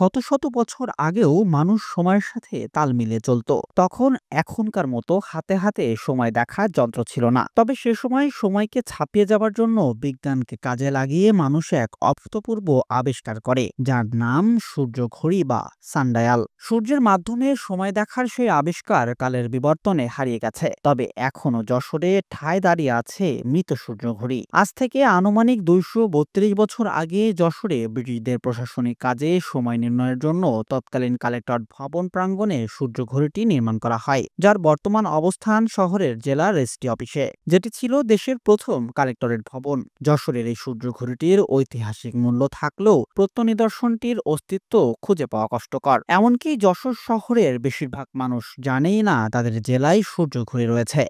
শত শত বছর আগেও মানুষ সময়ের সাথে তাল মিলিয়ে চলত। তখন এখনকার মতো হাতে হাতে সময় দেখার যন্ত্র ছিল না। তবে সে সময় সময়কে ছাপিয়ে যাবার জন্য বিজ্ঞানকে কাজে লাগিয়ে মানুষ এক অভূতপূর্ব আবিষ্কার করে, যার নাম সূর্য ঘড়ি বা সানডায়াল। সূর্যের মাধ্যমে সময় দেখার সেই আবিষ্কার কালের বিবর্তনে হারিয়ে গেছে, তবে এখনো যশোরে ঠায় দাঁড়িয়ে আছে মৃত সূর্য ঘড়ি। আজ থেকে আনুমানিক 232 বছর আগে যশোরে ব্রিটিশদের প্রশাসনিক কাজে সময় নির্ণয়ের জন্য তৎকালীন কালেক্টর ভবন প্রাঙ্গণে সূর্য ঘড়িটি নির্মাণ করা হয়, যার বর্তমান অবস্থান শহরের জেলা রেজিস্ট্রি অফিসে, যেটি ছিল দেশের প্রথম কালেক্টরেট ভবন। যশোরের এই সূর্য ঘড়িটির ঐতিহাসিক মূল্য থাকলেও প্রত্ননিদর্শনটির অস্তিত্ব খুঁজে পাওয়া কষ্টকর। এমনকি যশোর শহরের বেশিরভাগ মানুষ জানেই না তাদের জেলায় সূর্য ঘড়ি রয়েছে।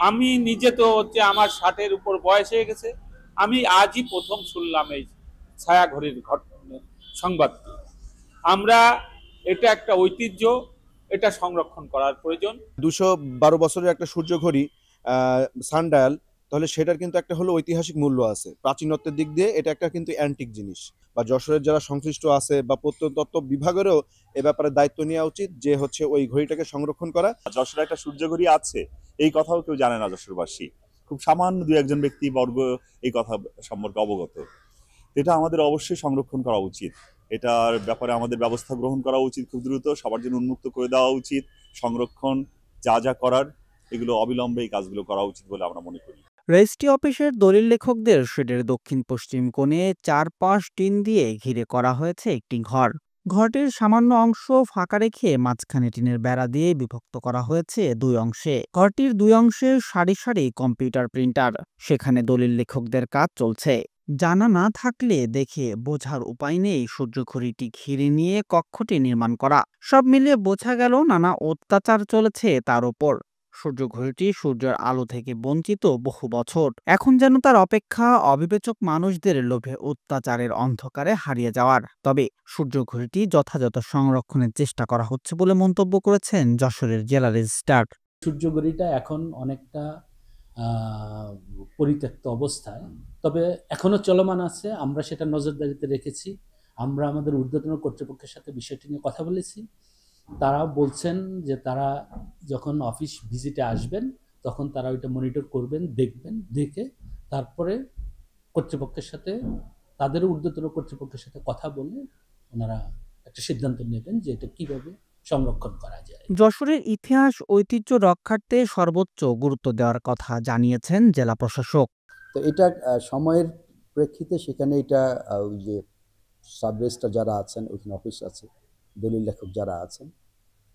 আমি নিজে তো আমার 60-এর উপর বয়স হয়ে গেছে, আমি আজই প্রথম শুনলাম এই ছায়া ঘড়ির সংবাদটি। আমরা এটা একটা ঐতিহ্য, এটা সংরক্ষণ করার প্রয়োজন। 212 বছরের একটা সূর্য ঘড়ি সানডায়াল, তাহলে সেটার কিন্তু একটা হলো ঐতিহাসিক মূল্য আছে। প্রাচীনত্বের দিক দিয়ে এটা একটা কিন্তু অ্যান্টিক জিনিস, বা যশোরের যারা সংশ্লিষ্ট আছে বা প্রত্নতত্ত্ব বিভাগেরও এ ব্যাপারে দায়িত্ব নেওয়া উচিত, যে হচ্ছে ওই ঘড়িটাকে সংরক্ষণ করা। যশোরে একটা সূর্য ঘড়ি আছে এই কথাও কেউ জানে না যশোরবাসী, খুব সামান্য 2-1 ব্যক্তি বর্গ এই কথা সম্পর্কে অবগত। এটা আমাদের অবশ্যই সংরক্ষণ করা উচিত, এটার ব্যাপারে আমাদের ব্যবস্থা গ্রহণ করা উচিত, খুব দ্রুত সবার জন্য উন্মুক্ত করে দেওয়া উচিত। সংরক্ষণ যা যা করার এগুলো অবিলম্বে এই কাজগুলো করা উচিত বলে আমরা মনে করি। রেজিস্ট্রি অফিসের দলিল লেখকদের শেডের দক্ষিণ পশ্চিম কোণে 4 পাশ টিন দিয়ে ঘিরে করা হয়েছে একটি ঘর। ঘরটির সামান্য অংশ ফাঁকা রেখে মাঝখানে টিনের বেড়া দিয়ে বিভক্ত করা হয়েছে 2 অংশে। ঘরটির 2 অংশে সারি সারি কম্পিউটার প্রিন্টার, সেখানে দলিল লেখকদের কাজ চলছে। জানা না থাকলে দেখে বোঝার উপায় নেই সূর্য ঘড়িটি ঘিরে নিয়ে কক্ষটি নির্মাণ করা। সব মিলিয়ে বোঝা গেল নানা অত্যাচার চলেছে তার ওপর। সূর্য ঘড়িটি সূর্যের আলো থেকে বঞ্চিত বহু বছর, এখন যেন তার অপেক্ষা অবিবেচক মানুষদের লোভে অত্যাচারের অন্ধকারে হারিয়ে যাওয়ার। তবে সূর্য ঘড়িটি যথাযথ সংরক্ষণের চেষ্টা করা হচ্ছে বলে মন্তব্য করেছেন যশোরের জেলা রেজিস্ট্রার। সূর্য ঘড়িটা এখন অনেকটা পরিত্যক্ত অবস্থায়, তবে এখনো চলমান আছে। আমরা সেটা নজরদারিতে রেখেছি। আমরা আমাদের ঊর্ধ্বতন কর্তৃপক্ষের সাথে বিষয়টি নিয়ে কথা বলেছি। তারা বলছেন যে তারা যখন অফিস ভিজিটে আসবেন তখন তারা ওইটা মনিটর করবেন, দেখবেন, দেখে তারপরে কর্তৃপক্ষের সাথে, তাদের ঊর্ধ্বতন কর্তৃপক্ষের সাথে কথা বলে ওনারা একটা সিদ্ধান্ত নেবেন যে এটা কিভাবে সংরক্ষণ করা যায়। যশোরের ইতিহাস ঐতিহ্য রক্ষার্থে সর্বোচ্চ গুরুত্ব দেওয়ার কথা জানিয়েছেন জেলা প্রশাসক। তো এটা সময়ের প্রেক্ষিতে সেখানে এটা ওই যে সাব রেজিস্ট্রার যারা আছেন, ওইখানে অফিস আছে, দলিল লেখক যারা আছেন,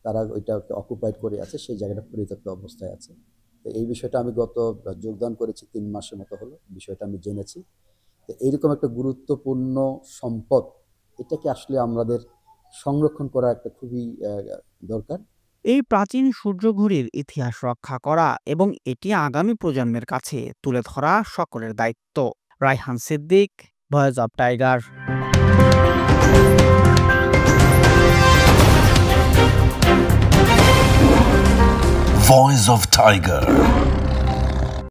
তারা ওইটাকে অকুপাইড করে আছে, সেই জায়গাটা পরিত্যক্ত অবস্থায় আছে। তো এই বিষয়টা আমি গত যোগদান করেছি 3 মাসের মতো হলো, বিষয়টা আমি জেনেছি। তো এইরকম একটা গুরুত্বপূর্ণ সম্পদ, এটাকে আসলে আমাদের সংরক্ষণ করা একটা খুবই দরকার। এই প্রাচীন সূর্য ঘড়ির ইতিহাস রক্ষা করা এবং এটি আগামী প্রজন্মের কাছে তুলে ধরা সকলের দায়িত্ব। Raihan Siddique, voice of tiger. Voice of Tiger.